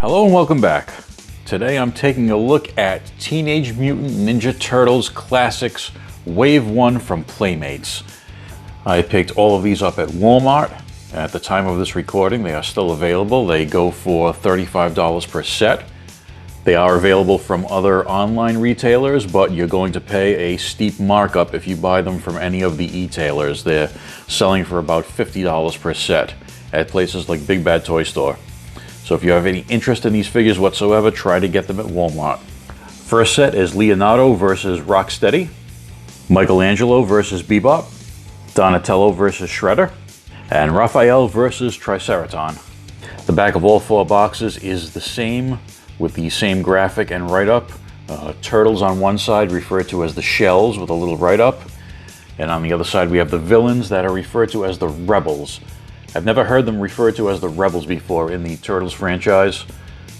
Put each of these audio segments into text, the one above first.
Hello and welcome back. Today I'm taking a look at Teenage Mutant Ninja Turtles Classics Wave 1 from Playmates. I picked all of these up at Walmart. At the time of this recording, they are still available. They go for $35 per set. They are available from other online retailers, but you're going to pay a steep markup if you buy them from any of the e-tailers. They're selling for about $50 per set at places like Big Bad Toy Store. So if you have any interest in these figures whatsoever, try to get them at Walmart. First set is Leonardo versus Rocksteady, Michelangelo versus Bebop, Donatello versus Shredder, and Raphael versus Triceraton. The back of all four boxes is the same, with the same graphic and write-up. Turtles on one side referred to as the shells with a little write-up, and on the other side we have the villains that are referred to as the rebels. I've never heard them referred to as the rebels before in the Turtles franchise.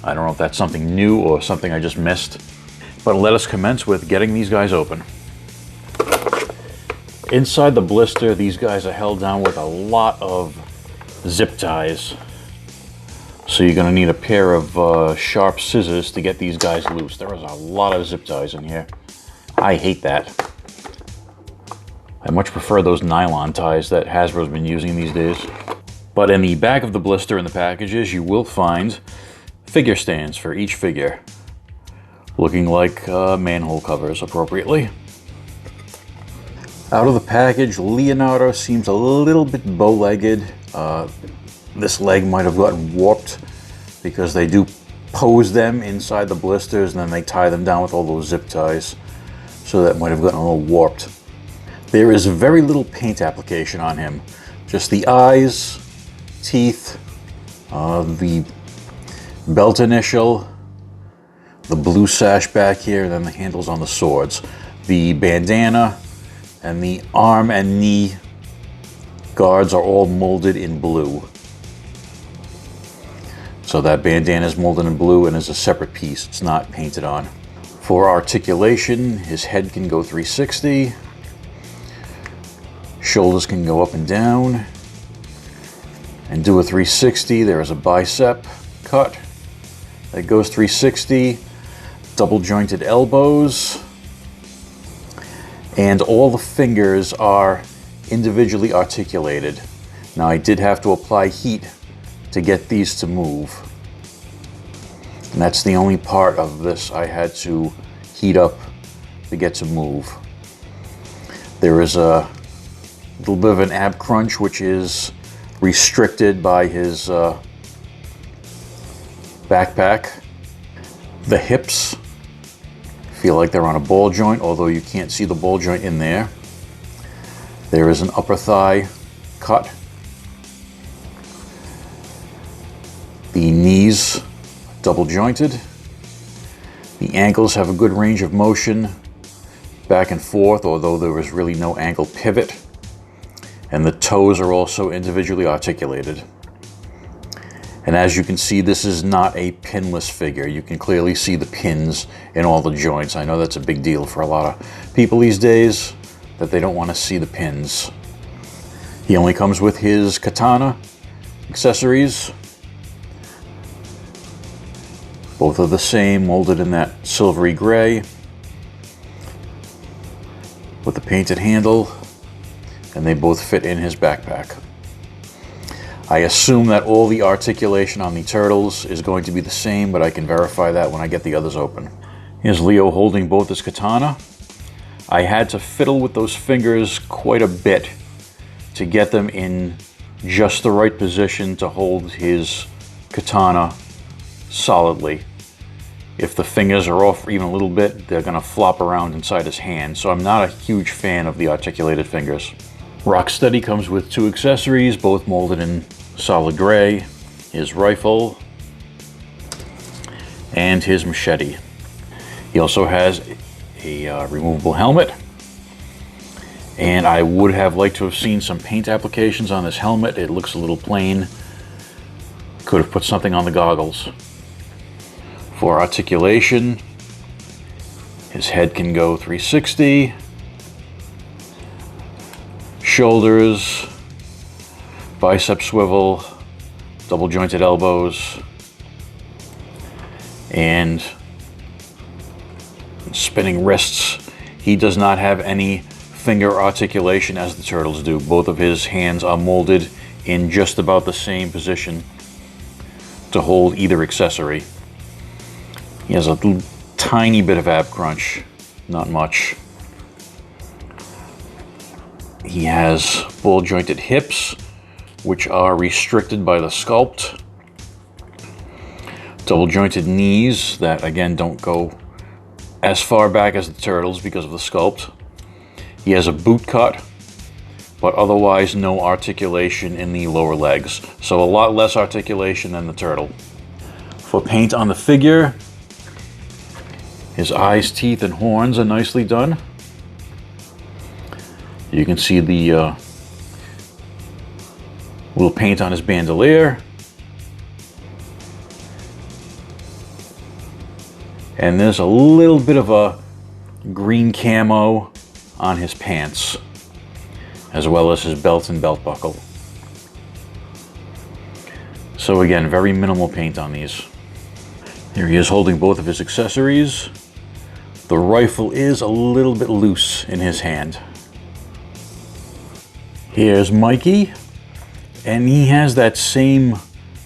I don't know if that's something new or something I just missed. But let us commence with getting these guys open. Inside the blister, these guys are held down with a lot of zip ties. So you're going to need a pair of sharp scissors to get these guys loose. There is a lot of zip ties in here. I hate that. I much prefer those nylon ties that Hasbro's been using these days. But in the back of the blister in the packages, you will find figure stands for each figure, looking like manhole covers appropriately. Out of the package, Leonardo seems a little bit bow-legged. This leg might have gotten warped because they do pose them inside the blisters and then they tie them down with all those zip ties. So that might have gotten a little warped. There is very little paint application on him. Just the eyes, teeth, the belt initial, the blue sash back here, and then the handles on the swords. The bandana and the arm and knee guards are all molded in blue. So that bandana is molded in blue and is a separate piece. It's not painted on. For articulation, his head can go 360. Shoulders can go up and down and do a 360. There is a bicep cut that goes 360, double jointed elbows, and all the fingers are individually articulated. Now I did have to apply heat to get these to move, and that's the only part of this I had to heat up to get to move. There is a little bit of an ab crunch, which is restricted by his backpack. The hips feel like they're on a ball joint, although you can't see the ball joint in there. There is an upper thigh cut. The knees double jointed. The ankles have a good range of motion back and forth, although there is really no ankle pivot. And the toes are also individually articulated. And as you can see, this is not a pinless figure. You can clearly see the pins in all the joints. I know that's a big deal for a lot of people these days, that they don't want to see the pins. He only comes with his Katana Accessories. Both are the same, molded in that silvery gray with the painted handle, and they both fit in his backpack. I assume that all the articulation on the turtles is going to be the same, but I can verify that when I get the others open. Here's Leo holding both his katana. I had to fiddle with those fingers quite a bit to get them in just the right position to hold his katana solidly. If the fingers are off even a little bit, they're going to flop around inside his hand, so I'm not a huge fan of the articulated fingers. Rocksteady comes with two accessories, both molded in solid gray, his rifle, and his machete. He also has a removable helmet, and I would have liked to have seen some paint applications on this helmet. It looks a little plain. Could have put something on the goggles. For articulation, his head can go 360. Shoulders, bicep swivel, double jointed elbows, and spinning wrists. He does not have any finger articulation as the turtles do. Both of his hands are molded in just about the same position to hold either accessory. He has a tiny bit of ab crunch, not much. He has ball jointed hips, which are restricted by the sculpt. Double jointed knees that again don't go as far back as the turtles because of the sculpt. He has a boot cut, but otherwise no articulation in the lower legs. So a lot less articulation than the turtle. For paint on the figure, his eyes, teeth, and horns are nicely done. You can see the little paint on his bandolier. And there's a little bit of a green camo on his pants, as well as his belt and belt buckle. So again, very minimal paint on these. Here he is holding both of his accessories. The rifle is a little bit loose in his hand. Here's Mikey, and he has that same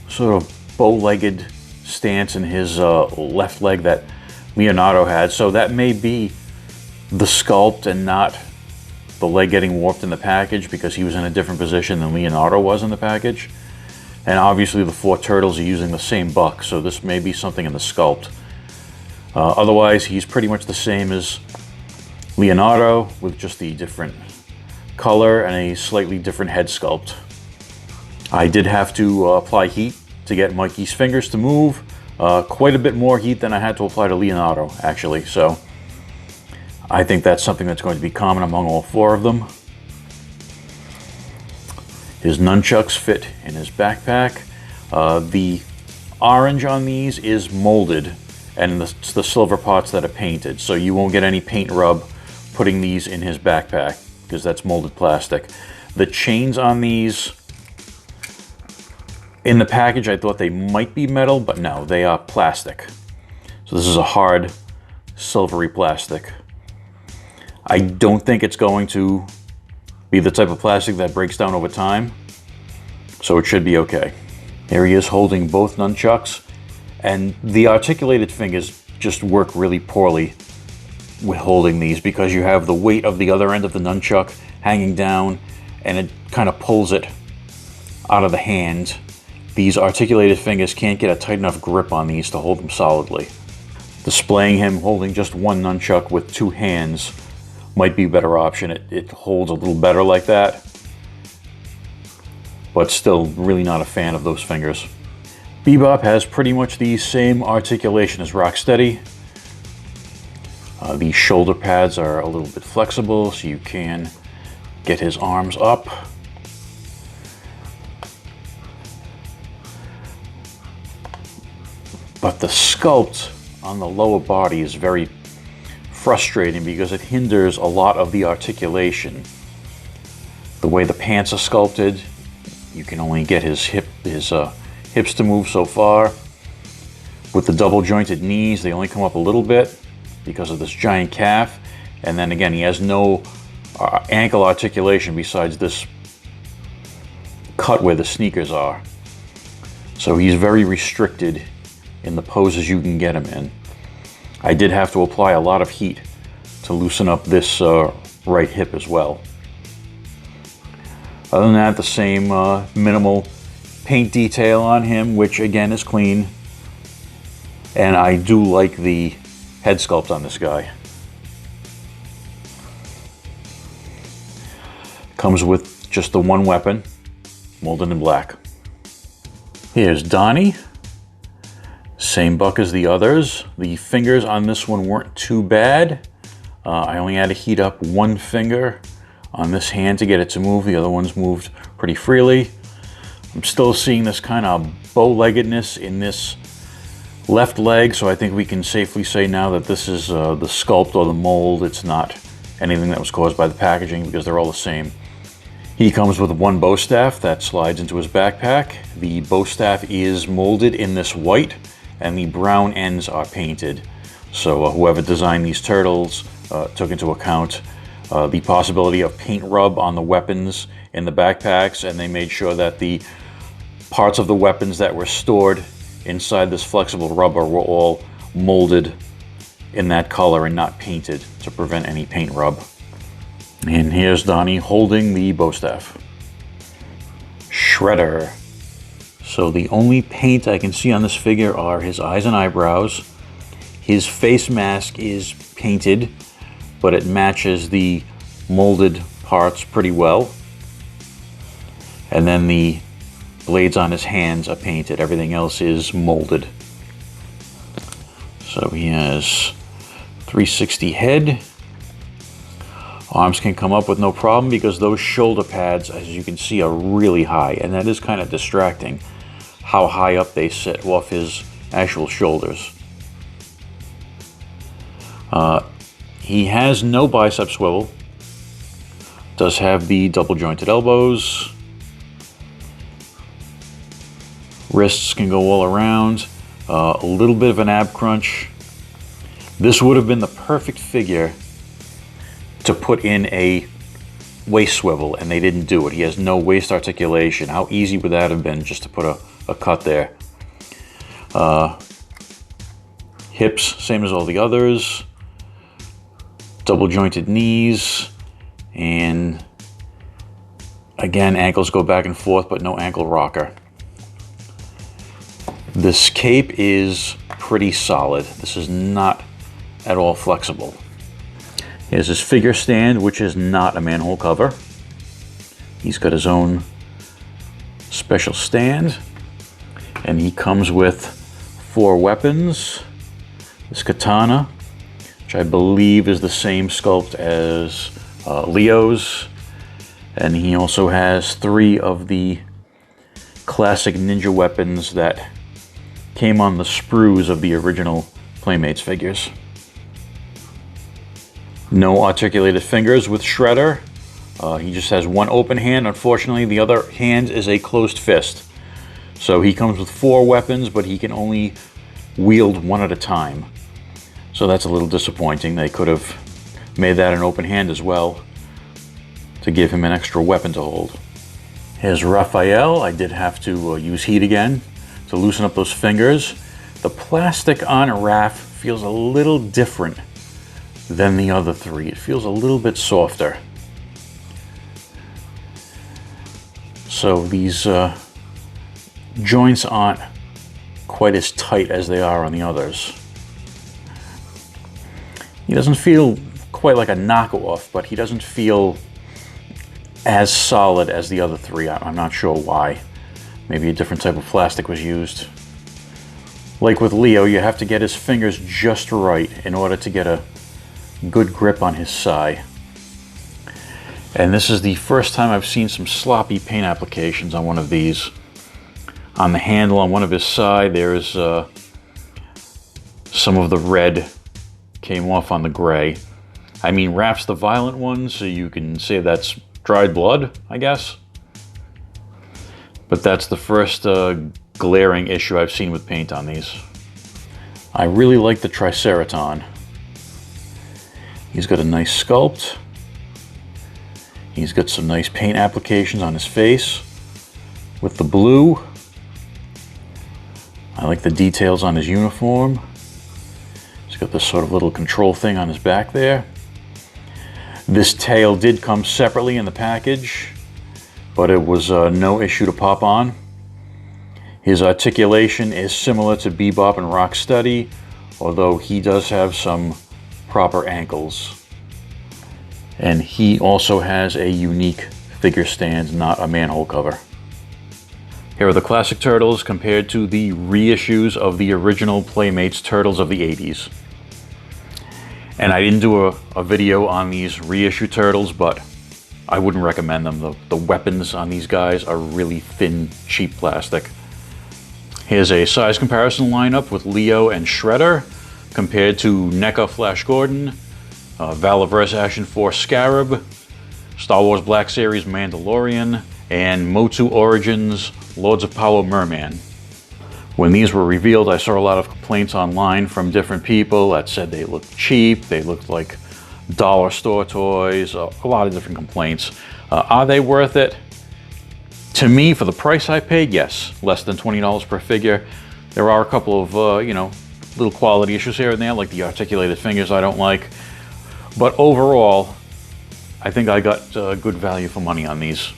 sort of bow-legged stance in his left leg that Leonardo had, so that may be the sculpt and not the leg getting warped in the package, because he was in a different position than Leonardo was in the package. And obviously the four turtles are using the same buck, so this may be something in the sculpt. Otherwise, he's pretty much the same as Leonardo, with just the different color and a slightly different head sculpt. I did have to apply heat to get Mikey's fingers to move. Quite a bit more heat than I had to apply to Leonardo, actually. So I think that's something that's going to be common among all four of them. His nunchucks fit in his backpack. The orange on these is molded, and the silver parts that are painted. So you won't get any paint rub putting these in his backpack, because that's molded plastic. The chains on these, in the package, I thought they might be metal, but no, they are plastic. So this is a hard, silvery plastic. I don't think it's going to be the type of plastic that breaks down over time, so it should be okay. Here he is holding both nunchucks, and the articulated fingers just work really poorly with holding these, because you have the weight of the other end of the nunchuck hanging down, and it kind of pulls it out of the hand. These articulated fingers can't get a tight enough grip on these to hold them solidly. Displaying him holding just one nunchuck with two hands might be a better option. It holds a little better like that, but still really not a fan of those fingers. Bebop has pretty much the same articulation as Rocksteady. The shoulder pads are a little bit flexible, so you can get his arms up. But the sculpt on the lower body is very frustrating, because it hinders a lot of the articulation. The way the pants are sculpted, you can only get his hips to move so far. With the double jointed knees, they only come up a little bit because of this giant calf. And then again, he has no ankle articulation besides this cut where the sneakers are. So he's very restricted in the poses you can get him in. I did have to apply a lot of heat to loosen up this right hip as well. Other than that, the same minimal paint detail on him, which again is clean. And I do like the head sculpt on this guy. Comes with just the one weapon, molded in black. Here's Donnie. Same buck as the others. The fingers on this one weren't too bad. I only had to heat up one finger on this hand to get it to move. The other ones moved pretty freely. I'm still seeing this kind of bow-leggedness in this left leg, so I think we can safely say now that this is the sculpt or the mold. It's not anything that was caused by the packaging, because they're all the same. He comes with one bow staff that slides into his backpack. The bow staff is molded in this white, and the brown ends are painted. So whoever designed these turtles took into account the possibility of paint rub on the weapons in the backpacks, and they made sure that the parts of the weapons that were stored inside this flexible rubber were all molded in that color and not painted to prevent any paint rub. And here's Donnie holding the bow staff. Shredder. So the only paint I can see on this figure are his eyes and eyebrows. His face mask is painted, but it matches the molded parts pretty well. And then the blades on his hands are painted. Everything else is molded. So he has 360 head. Arms can come up with no problem because those shoulder pads, as you can see, are really high, and that is kind of distracting how high up they sit off his actual shoulders. He has no bicep swivel. Does have the double jointed elbows. Wrists can go all around. A little bit of an ab crunch. This would have been the perfect figure to put in a waist swivel, and they didn't do it. He has no waist articulation. How easy would that have been just to put a cut there? Hips, same as all the others. Double jointed knees, and again, ankles go back and forth, but no ankle rocker. This cape is pretty solid. This is not at all flexible. Here's his figure stand, which is not a manhole cover. He's got his own special stand, and he comes with 4 weapons. This katana, which I believe is the same sculpt as Leo's, and he also has 3 of the classic ninja weapons that came on the sprues of the original Playmates figures. No articulated fingers with Shredder. He just has one open hand. Unfortunately, the other hand is a closed fist. So he comes with 4 weapons, but he can only wield one at a time. So that's a little disappointing. They could have made that an open hand as well to give him an extra weapon to hold. Here's Raphael. I did have to use heat again to loosen up those fingers. The plastic on Raph feels a little different than the other 3. It feels a little bit softer. So these joints aren't quite as tight as they are on the others. He doesn't feel quite like a knockoff, but he doesn't feel as solid as the other 3. I'm not sure why. Maybe a different type of plastic was used. Like with Leo, you have to get his fingers just right in order to get a good grip on his sai. And this is the first time I've seen some sloppy paint applications on one of these. On the handle on one of his sai, there's some of the red came off on the gray. I mean, Raph's the violent one, so you can say that's dried blood, I guess. But that's the first glaring issue I've seen with paint on these. I really like the Triceraton. He's got a nice sculpt. He's got some nice paint applications on his face with the blue. I like the details on his uniform. He's got this sort of little control thing on his back there. This tail did come separately in the package, but it was no issue to pop on. His articulation is similar to Bebop and Rocksteady, although he does have some proper ankles. And he also has a unique figure stand, not a manhole cover. Here are the classic Turtles compared to the reissues of the original Playmates Turtles of the 80s. And I didn't do a video on these reissue Turtles, but I wouldn't recommend them. The weapons on these guys are really thin, cheap plastic. Here's a size comparison lineup with Leo and Shredder compared to NECA Flash Gordon, Valaverse Action Force Scarab, Star Wars Black Series Mandalorian, and Motu Origins Lords of Power Merman. When these were revealed, I saw a lot of complaints online from different people that said they looked cheap, they looked like dollar store toys, a lot of different complaints. Are they worth it? To me, for the price I paid, yes. Less than $20 per figure. There are a couple of, you know, little quality issues here and there, like the articulated fingers I don't like. But overall, I think I got good value for money on these.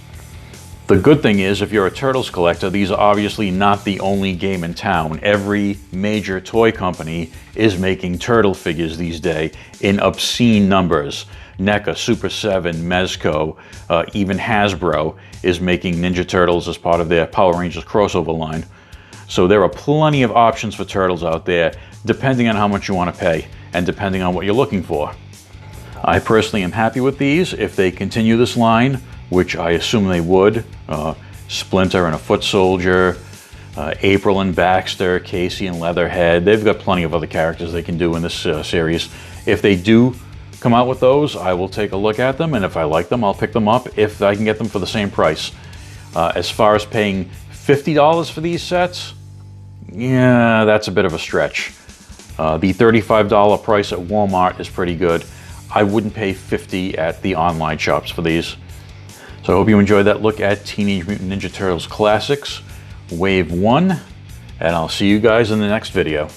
The good thing is, if you're a Turtles collector, these are obviously not the only game in town. Every major toy company is making turtle figures these days in obscene numbers. NECA, Super 7, Mezco, even Hasbro is making Ninja Turtles as part of their Power Rangers crossover line. So there are plenty of options for Turtles out there, depending on how much you want to pay and depending on what you're looking for. I personally am happy with these. If they continue this line, which I assume they would, Splinter and a Foot Soldier, April and Baxter, Casey and Leatherhead, they've got plenty of other characters they can do in this series. If they do come out with those, I will take a look at them, and if I like them, I'll pick them up if I can get them for the same price. As far as paying $50 for these sets, yeah, that's a bit of a stretch. The $35 price at Walmart is pretty good. I wouldn't pay $50 at the online shops for these. So I hope you enjoyed that look at Teenage Mutant Ninja Turtles Classics Wave 1, and I'll see you guys in the next video.